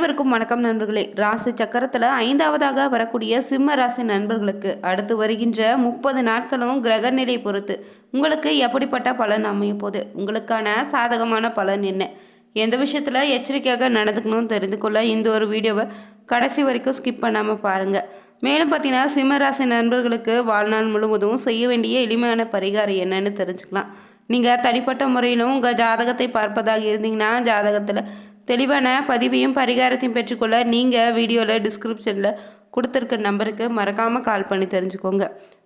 அனைவருக்கும் வணக்கம் நண்பர்களே. ராசி சக்கரத்தில் ஐந்தாவதாக வரக்கூடிய சிம்ம ராசி நண்பர்களுக்கு அடுத்து வருகின்ற 30 நாட்களும் கிரக நிலை பொறுத்து உங்களுக்கு எப்படிப்பட்ட பலன் அமைய போகுது, உங்களுக்கான சாதகமான பலன் என்ன, எந்த விஷயத்தில் எச்சரிக்கையாக நடந்துக்கணும்னு தெரிந்து கொள்ள இந்த ஒரு வீடியோவை கடைசி வரைக்கும் ஸ்கிப் பண்ணாமல் பாருங்கள். மேலும் பார்த்தீங்கன்னா சிம்ம ராசி நண்பர்களுக்கு வாழ்நாள் முழுவதும் செய்ய வேண்டிய எளிமையான பரிகாரம் என்னன்னு தெரிஞ்சுக்கலாம். நீங்கள் தனிப்பட்ட முறையிலும் உங்கள் ஜாதகத்தை பார்ப்பதாக இருந்தீங்கன்னா ஜாதகத்தில் தெளிவான பதிவையும் பரிகாரத்தையும் பெற்றுக்கொள்ள நீங்கள் வீடியோவில் டிஸ்கிரிப்ஷனில் கொடுத்துருக்க நம்பருக்கு மறக்காமல் கால் பண்ணி தெரிஞ்சுக்கோங்க.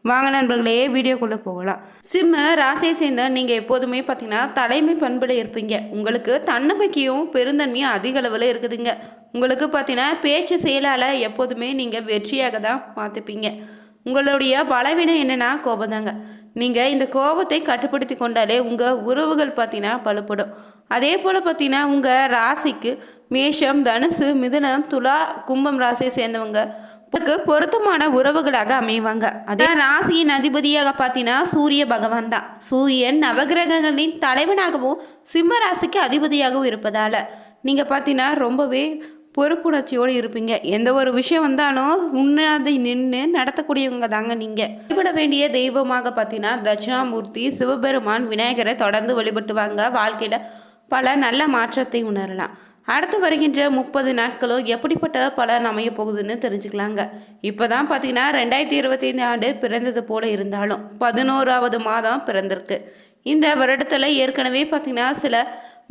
வாங்க நண்பர்களே, வீடியோக்குள்ளே போகலாம். சிம்ம ராசியை சேர்ந்த நீங்கள் எப்போதுமே பார்த்தீங்கன்னா தலைமை பண்பில் இருப்பீங்க. உங்களுக்கு தன்னம்பிக்கையும் பெருந்தன்மையும் அதிக அளவில் இருக்குதுங்க. உங்களுக்கு பார்த்தீங்கன்னா பேச்சு செயலால் எப்போதுமே நீங்கள் வெற்றியாக தான் பார்த்துப்பீங்க. உங்களுடைய பலவீனம் என்னென்னா கோபம் தாங்க. நீங்கள் இந்த கோபத்தை கட்டுப்படுத்தி கொண்டாலே உங்கள் உறவுகள் பார்த்தீங்கன்னா பழுப்படும். அதே போல் பார்த்தீங்கன்னா உங்கள் ராசிக்கு மேஷம், தனுசு, மிதுனம், துலா, கும்பம் ராசியை சேர்ந்தவங்க பொருத்தமான உறவுகளாக அமைவாங்க. அதே ராசியின் அதிபதியாக பார்த்தீங்கன்னா சூரிய பகவான் தான். சூரியன் நவகிரகங்களின் தலைவனாகவும் சிம்ம ராசிக்கு அதிபதியாகவும் இருப்பதால் நீங்கள் பார்த்தீங்கன்னா ரொம்பவே பொறுப்புணர்ச்சியோடு இருப்பீங்க. எந்த ஒரு விஷயம் வந்தாலும் உன்னதை நின்று நடத்தக்கூடியவங்க தாங்க நீங்கள். வழிபட வேண்டிய தெய்வமாக பார்த்தீங்கன்னா தட்சிணாமூர்த்தி, சிவபெருமான், விநாயகரை தொடர்ந்து வழிபட்டு வாங்க. வாழ்க்கையில் பல நல்ல மாற்றத்தை உணரலாம். அடுத்து வருகின்ற 30 நாட்களும் எப்படிப்பட்ட பலன் அமைய போகுதுன்னு தெரிஞ்சுக்கலாங்க. இப்போ தான் பார்த்தீங்கன்னா 2025 ஆண்டு பிறந்தது போல இருந்தாலும் 11வது மாதம் பிறந்திருக்கு. இந்த வருடத்தில் ஏற்கனவே பார்த்தீங்கன்னா சில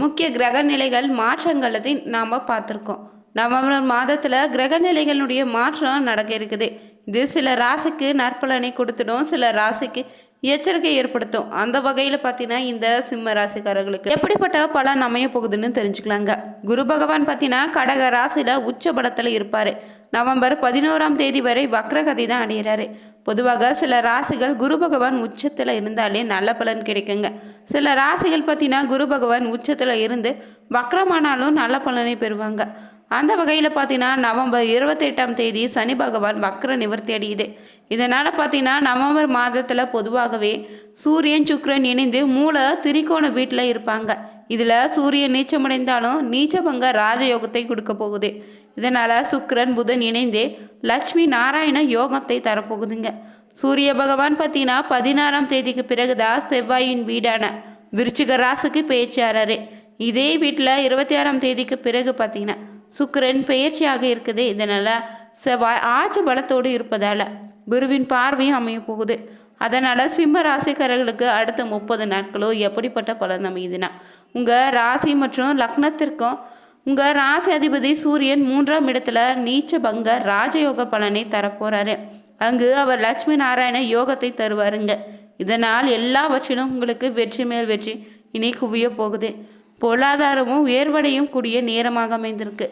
முக்கிய கிரக நிலைகள் மாற்றங்களை நாம் பார்த்துருக்கோம். நவம்பர் மாதத்தில் கிரக நிலைகளுடைய மாற்றம் நடக்க இருக்குது. இது சில ராசிக்கு நற்பலனை கொடுத்துடும், சில ராசிக்கு எச்சரிக்கை ஏற்படுத்தும். அந்த வகையில் பார்த்தீங்கன்னா இந்த சிம்ம ராசிக்காரர்களுக்கு எப்படிப்பட்ட பலன் அமைய போகுதுன்னு தெரிஞ்சுக்கலாங்க. குரு பகவான் பார்த்தீங்கன்னா கடக ராசியில் உச்ச பலத்தில் இருப்பார். நவம்பர் 11ஆம் தேதி வரை வக்ரகதி தான் அடைகிறாரு. பொதுவாக சில ராசிகள் குரு பகவான் உச்சத்தில் இருந்தாலே நல்ல பலன் கிடைக்குங்க. சில ராசிகள் பார்த்தீங்கன்னா குரு பகவான் உச்சத்தில் இருந்து வக்ரமானாலும் நல்ல பலனை பெறுவாங்க. அந்த வகையில் பார்த்தீங்கன்னா நவம்பர் 28ஆம் தேதி சனி பகவான் வக்ர நிவர்த்தி அடையுது. இதனால் பார்த்தீங்கன்னா நவம்பர் மாதத்தில் பொதுவாகவே சூரியன் சுக்கிரன் இணைந்து மூல திரிகோண வீட்டில் இருப்பாங்க. இதில் சூரியன் நீச்சமடைந்தாலும் நீச்சபங்க ராஜயோகத்தை கொடுக்க போகுது. இதனால் சுக்கிரன் புதன் இணைந்து லட்சுமி நாராயண யோகத்தை தரப்போகுதுங்க. சூரிய பகவான் பார்த்தீங்கன்னா 16ஆம் தேதிக்கு பிறகுதான் செவ்வாயின் வீடான விருச்சிக ராசிக்கு பெயர்ச்சியாராரு. இதே வீட்டில் 26ஆம் தேதிக்கு பிறகு பார்த்தீங்கன்னா சுக்கிரன் பெயர்ச்சியாக இருக்குது. இதனால் செவ்வாய் ஆட்சி பலத்தோடு இருப்பதால் குருவின் பார்வையும் அமைய போகுது. அதனால் சிம்ம ராசிக்காரர்களுக்கு அடுத்த 30 நாட்களோ எப்படிப்பட்ட பலன் அமையுதுன்னா உங்கள் ராசி மற்றும் லக்னத்திற்கும் உங்கள் ராசி அதிபதி சூரியன் 3ஆம் இடத்துல நீச்ச பங்க ராஜயோக பலனை தரப்போகிறாரு. அங்கு அவர் லட்சுமி நாராயண யோகத்தை தருவாருங்க. இதனால் எல்லாவற்றிலும் உங்களுக்கு வெற்றி மேல் வெற்றி இனி குவிய போகுது. பொருளாதாரமும் உயர்வடையும் கூடிய நேரமாக அமைந்திருக்கு.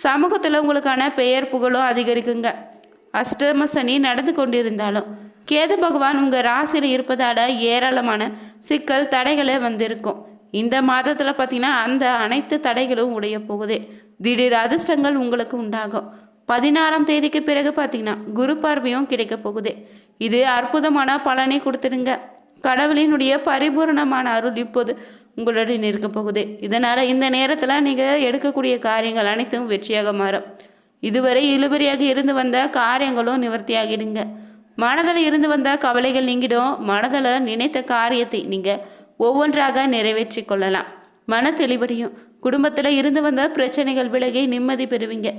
சமூகத்தில் உங்களுக்கான பெயர் புகழும் அதிகரிக்குங்க. அஷ்டம சனி நடந்து கொண்டிருந்தாலும் கேது பகவான் உங்கள் ராசியில் இருப்பதால் ஏராளமான சிக்கல் தடைகளே வந்திருக்கும். இந்த மாதத்தில் பார்த்தீங்கன்னா அந்த அனைத்து தடைகளும் உடைய போகுது. திடீர் அதிர்ஷ்டங்கள் உங்களுக்கு உண்டாகும். 16ஆம் தேதிக்கு பிறகு பார்த்தீங்கன்னா குரு பார்வையும் கிடைக்க போகுது. இது அற்புதமான பலனை கொடுத்துடுங்க. கடவுளினுடைய பரிபூர்ணமான அருள் இப்போது உங்களுடன் இருக்க போகுது. இதனால் இந்த நேரத்தில் நீங்கள் எடுக்கக்கூடிய காரியங்கள் அனைத்தும் வெற்றியாக மாறும். இதுவரை இழுபறியாக இருந்து வந்த காரியங்களும் நிவர்த்தியாகிடுங்க. மனதில் இருந்து வந்த கவலைகள் நீங்கிடும். மனதில் நினைத்த காரியத்தை நீங்கள் ஒவ்வொன்றாக நிறைவேற்றி கொள்ளலாம். மன தெளிவடையும். குடும்பத்தில் இருந்து வந்த பிரச்சனைகள் விலகி நிம்மதி பெறுவீங்க.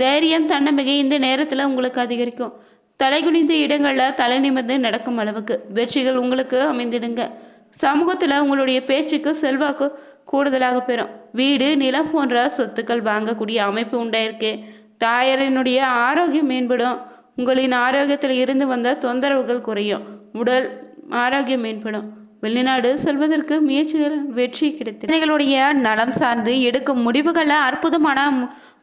தைரியம், தன்னம்பிக்கை இந்த நேரத்தில் உங்களுக்கு அதிகரிக்கும். தலைகுனிந்த இடங்களில் தலை நிமிர்ந்து நடக்கும் அளவுக்கு வெற்றிகள் உங்களுக்கு அமைந்திடுங்க. சமூகத்தில் உங்களுடைய பேச்சுக்கு செல்வாக்கு கூடுதலாக பெறும். வீடு, நிலம் போன்ற சொத்துக்கள் வாங்கக்கூடிய அமைப்பு உண்டாயிருக்கு. தாயாரினுடைய ஆரோக்கியம் மேம்படும். உங்களின் ஆரோக்கியத்தில் இருந்து வந்த தொந்தரவுகள் குறையும். உடல் ஆரோக்கியம் மேம்படும். வெளிநாடு செல்வதற்கு முயற்சிகள் வெற்றி கிடைத்தது. குழந்தைகளுடைய நலம் சார்ந்து எடுக்கும் முடிவுகளில் அற்புதமான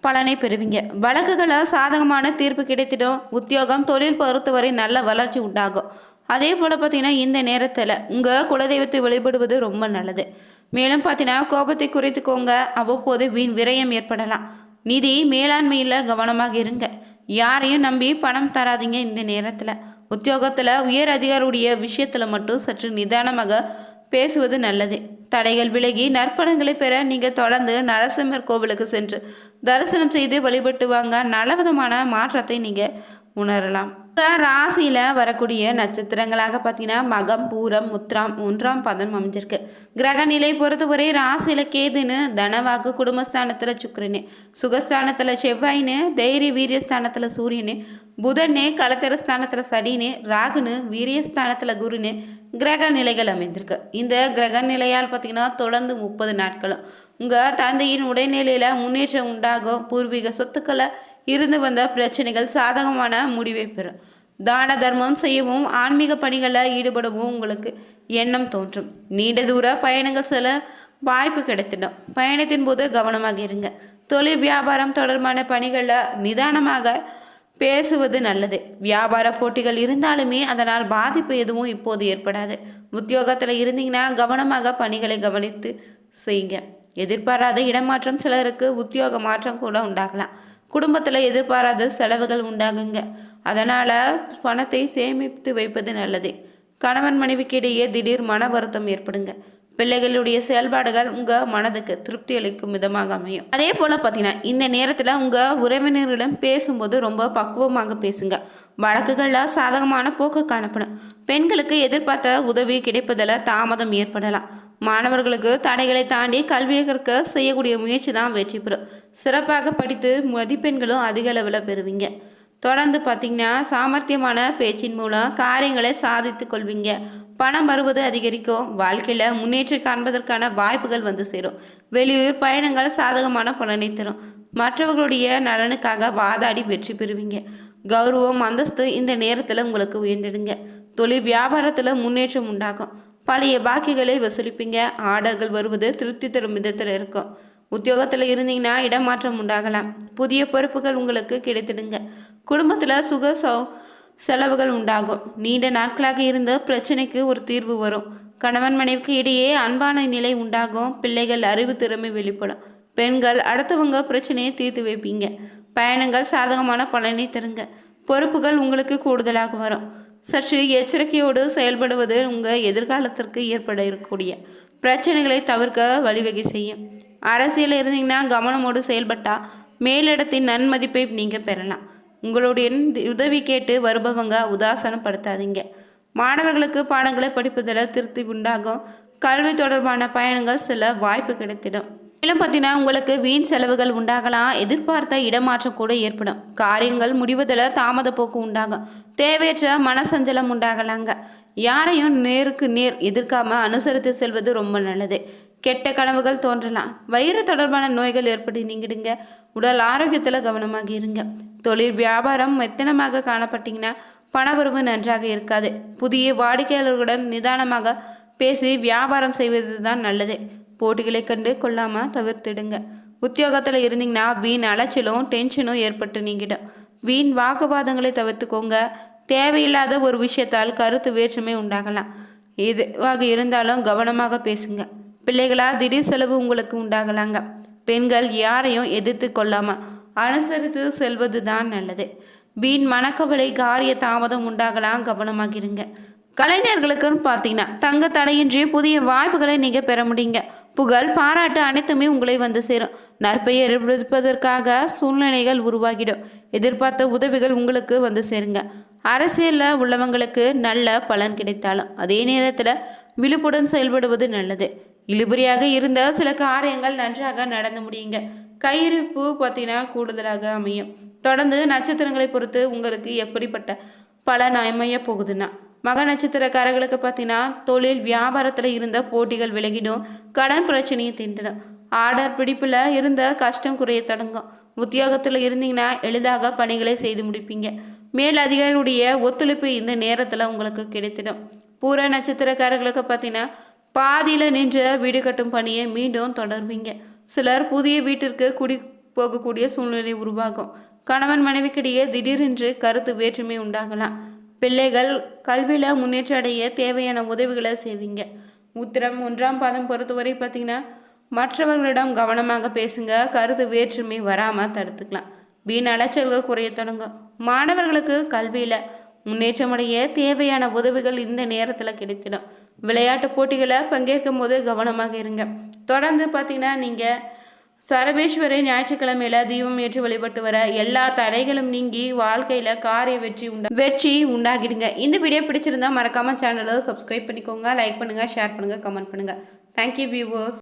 பலனை பெறுவீங்க. வழக்குகளை சாதகமான தீர்ப்பு கிடைத்திடும். உத்தியோகம், தொழில் பொறுத்தவரை நல்ல வளர்ச்சி உண்டாகும். அதே போல் பார்த்தீங்கன்னா இந்த நேரத்தில் உங்கள் குலதெய்வத்தை வழிபடுவது ரொம்ப நல்லது. மேலும் பார்த்தீங்கன்னா கோபத்தை குறைத்துக்கோங்க. அவ்வப்போது வீண் விரயம் ஏற்படலாம். நிதி மேலாண்மையில் கவனமாக இருங்க. யாரையும் நம்பி பணம் தராதிங்க. இந்த நேரத்தில் உத்தியோகத்தில் உயர் அதிகாரியுடைய விஷயத்தில் மட்டும் சற்று நிதானமாக பேசுவது நல்லது. தடைகள் விலகி நற்பலன்களை பெற நீங்கள் தொடர்ந்து நரசிம்மர் கோவிலுக்கு சென்று தரிசனம் செய்து வழிபட்டு வாங்க. நல்ல விதமான மாற்றத்தை நீங்கள் உணரலாம். ராசியில் வரக்கூடிய நட்சத்திரங்களாக பார்த்தீங்கன்னா மகம், பூரம், உத்திரம் 1ஆம் பதம் அமைஞ்சிருக்கு. கிரக நிலை பொறுத்தவரை ராசியில் கேதுன்னு, தனவாக்கு குடும்பஸ்தானத்தில் சுக்கிரனு, சுகஸ்தானத்தில் செவ்வாயின்னு, தைரிய வீரியஸ்தானத்தில் சூரியனு, புதன்னு, கலத்திரஸ்தானத்தில் சனின்னு, ராகுன்னு, வீரியஸ்தானத்தில் குருன்னு கிரக நிலைகள் அமைந்திருக்கு. இந்த கிரக நிலையால் பார்த்தீங்கன்னா தொடர்ந்து 30 நாட்களும் உங்கள் தந்தையின் உடல்நிலையில் முன்னேற்றம் உண்டாகும். பூர்வீக சொத்துக்களை இருந்து வந்த பிரச்சனைகள் சாதகமான முடிவை பெறும். தான தர்மம் செய்யவும் ஆன்மீக பணிகளில் ஈடுபடவும் உங்களுக்கு எண்ணம் தோன்றும். நீண்ட தூர பயணங்கள் செல்ல வாய்ப்பு கிடைத்திடும். பயணத்தின் போது கவனமாக இருங்க. தொழில் வியாபாரம் தொடர்பான பணிகளில் நிதானமாக பேசுவது நல்லது. வியாபார போட்டிகள் இருந்தாலுமே அதனால் பாதிப்பு எதுவும் இப்போது ஏற்படாது. உத்தியோகத்தில் இருந்தீங்கன்னா கவனமாக பணிகளை கவனித்து செய்யுங்க. எதிர்பாராத இடமாற்றம், சிலருக்கு உத்தியோக மாற்றம் கூட உண்டாகலாம். குடும்பத்தில் எதிர்பாராத செலவுகள் உண்டாகுங்க. அதனால் பணத்தை சேமித்து வைப்பது நல்லது. கணவன் மனைவிக்கு இடையே திடீர் மன வருத்தம் ஏற்படுங்க. பிள்ளைகளுடைய செயல்பாடுகள் உங்கள் மனதுக்கு திருப்தி அளிக்கும் விதமாக அமையும். அதே போல் பார்த்தீங்கன்னா இந்த நேரத்தில் உங்கள் உறவினர்களிடம் பேசும்போது ரொம்ப பக்குவமாக பேசுங்க. வழக்குகளில் சாதகமான போக்கு காணப்படும். பெண்களுக்கு எதிர்பார்த்த உதவி கிடைப்பதில் தாமதம் ஏற்படலாம். மாணவர்களுக்கு தடைகளை தாண்டி கல்வியை கற்க செய்யக்கூடிய முயற்சி தான் வெற்றி பெறும். சிறப்பாக படித்து மதிப்பெண்களும் அதிக அளவில் பெறுவீங்க. தொடர்ந்து பார்த்தீங்கன்னா சாமர்த்தியமான பேச்சின் மூலம் காரியங்களை சாதித்து கொள்வீங்க. பணம் வருவது அதிகரிக்கும். வாழ்க்கையில் முன்னேற்றம் காண்பதற்கான வாய்ப்புகள் வந்து சேரும். வெளியூர் பயணங்கள் சாதகமான பலனை தரும். மற்றவர்களுடைய நலனுக்காக வாதாடி வெற்றி பெறுவீங்க. கௌரவம், அந்தஸ்து இந்த நேரத்தில் உங்களுக்கு உயர்ந்திடுங்க. தொழில் வியாபாரத்தில் முன்னேற்றம் உண்டாகும். பழைய பாக்கிகளை வசூலிப்பீங்க. ஆர்டர்கள் வருவது திருப்தி தரும் விதத்தில் இருக்கும். உத்தியோகத்தில் இருந்தீங்கன்னா இடமாற்றம் உண்டாகலாம். புதிய பொறுப்புகள் உங்களுக்கு கிடைத்திடுங்க. குடும்பத்தில் செலவுகள் உண்டாகும். நீண்ட நாட்களாக இருந்த பிரச்சனைக்கு ஒரு தீர்வு வரும். கணவன் மனைவிக்கு இடையே அன்பான நிலை உண்டாகும். பிள்ளைகள் அறிவு திறமை வெளிப்படும். பெண்கள் அடுத்தவங்க பிரச்சனையை தீர்த்து வைப்பீங்க. பயணங்கள் சாதகமான பலனை தருங்க. பொறுப்புகள் உங்களுக்கு கூடுதலாக வரும். சற்று எச்சரிக்கையோடு செயல்படுவது உங்கள் எதிர்காலத்திற்கு ஏற்பட இருக்கக்கூடிய பிரச்சனைகளை தவிர்க்க வழிவகை செய்யும். அரசியல் இருந்தீங்கன்னா கவனமோடு செயல்பட்டால் மேலிடத்தின் நன்மதிப்பை நீங்கள் பெறலாம். உங்களுடைய உதவி கேட்டு வருபவங்க உதாசனப்படுத்தாதீங்க. மாணவர்களுக்கு பாடங்களை படிப்பதில் திருப்தி உண்டாகும். கல்வி தொடர்பான பயணங்கள் சில வாய்ப்பு கிடைத்திடும். மேலும் பார்த்தீங்கன்னா உங்களுக்கு வீண் செலவுகள் உண்டாகலாம். எதிர்பார்த்த இடமாற்றம் கூட ஏற்படும். காரியங்கள் முடிவதில் தாமத போக்கு உண்டாகும். தேவையற்ற மனசஞ்சலம் உண்டாகலாங்க. யாரையும் நேருக்கு நேர் எதிர்க்காம அனுசரித்து செல்வது ரொம்ப நல்லது. கெட்ட கனவுகள் தோன்றலாம். வயிறு தொடர்பான நோய்கள் ஏற்பட்டு நீங்கிடுங்க. உடல் ஆரோக்கியத்தில் கவனமாக இருங்க. தொழில் வியாபாரம் மெத்தனமாக காணப்பட்டீங்கன்னா பணவரவு நன்றாக இருக்காது. புதிய வாடிக்கையாளர்களுடன் நிதானமாக பேசி வியாபாரம் செய்வது தான் நல்லது. போட்டிகளை கண்டு கொள்ளாமல் தவிர்த்திடுங்க. உத்தியோகத்தில் இருந்தீங்கன்னா வீண் அலைச்சலும் டென்ஷனும் ஏற்பட்டு நீங்கிடும். வீண் வாக்குவாதங்களை தவிர்த்துக்கோங்க. தேவையில்லாத ஒரு விஷயத்தால் கருத்து வேற்றுமை உண்டாகலாம். எதுவாக இருந்தாலும் கவனமாக பேசுங்க. பிள்ளைகளால் திடீர் செலவு உங்களுக்கு உண்டாகலாங்க. பெண்கள் யாரையும் எதிர்த்து கொள்ளாமல் அனுசரித்து செல்வது தான் நல்லது. வீண் மனக்கவலை, காரிய தாமதம் உண்டாகலாம். கவனமாக இருங்க. கலைஞர்களுக்குன்னு பார்த்தீங்கன்னா தங்க தடையின்றி புதிய வாய்ப்புகளை நீங்கள் பெற முடியுங்க. புகழ், பாராட்டு அனைத்துமே உங்களை வந்து சேரும். நற்பெயர் எடுப்பதற்காக சூழ்நிலைகள் உருவாகிடும். எதிர்பார்த்த உதவிகள் உங்களுக்கு வந்து சேருங்க. அரசியலில் உள்ளவங்களுக்கு நல்ல பலன் கிடைத்தாலும் அதே நேரத்தில் விழிப்புடன் செயல்படுவது நல்லது. இழுபறியாக இருந்த சில காரியங்கள் நன்றாக நடந்து முடியுங்க. கையிருப்பு பார்த்தீங்கன்னா கூடுதலாக அமையும். தொடர்ந்து நட்சத்திரங்களை பொறுத்து உங்களுக்கு எப்படிப்பட்ட பலன் அமைய போகுதுன்னா மக நட்சத்திரக்காரர்களுக்கு பார்த்தீங்கன்னா தொழில் வியாபாரத்தில் இருந்த போட்டிகள் விலகிடும். கடன் பிரச்சனையை தீண்டிடும். ஆர்டர் பிடிப்பில் இருந்த கஷ்டம் குறைய தொடங்கும். உத்தியோகத்தில் இருந்தீங்கன்னா எளிதாக பணிகளை செய்து முடிப்பீங்க. மேல் அதிகாரியுடைய ஒத்துழைப்பு இந்த நேரத்தில் உங்களுக்கு கிடைத்திடும். பூர நட்சத்திரக்காரர்களுக்கு பார்த்தீங்கன்னா பாதியில் நின்ற வீடு கட்டும் பணியை மீண்டும் தொடர்வீங்க. சிலர் புதிய வீட்டிற்கு குடி போகக்கூடிய சூழ்நிலை உருவாகும். கணவன் மனைவிக்கிடையே திடீரென்று கருத்து வேற்றுமை உண்டாகலாம். பிள்ளைகள் கல்வியில் முன்னேற்றம் அடைய தேவையான உதவிகளை செய்வீங்க. உத்திரம் 1ஆம் பாதம் பொறுத்தவரை பார்த்தீங்கன்னா மற்றவர்களிடம் கவனமாக பேசுங்க. கருத்து வேற்றுமை வராமல் தடுத்துக்கலாம். வீண் அலைச்சல்கள் குறைய தொடங்கும். மாணவர்களுக்கு கல்வியில் முன்னேற்றம் அடைய தேவையான உதவிகள் இந்த நேரத்தில் கிடைத்திடும். விளையாட்டு போட்டிகளை பங்கேற்கும் போது கவனமாக இருங்க. தொடர்ந்து பார்த்தீங்கன்னா நீங்கள் சரபேஸ்வரி ஞாயிற்றுக்கிழமையில தீபம் ஏற்றி வழிபட்டு வர எல்லா தடைகளும் நீங்கி வாழ்க்கையில் காரிய வெற்றி உண்டாகிடுங்க. இந்த வீடியோ பிடிச்சிருந்தா மறக்காமல் சேனலை சப்ஸ்கிரைப் பண்ணிக்கோங்க. லைக் பண்ணுங்கள், ஷேர் பண்ணுங்கள், கமெண்ட் பண்ணுங்கள். Thank you viewers.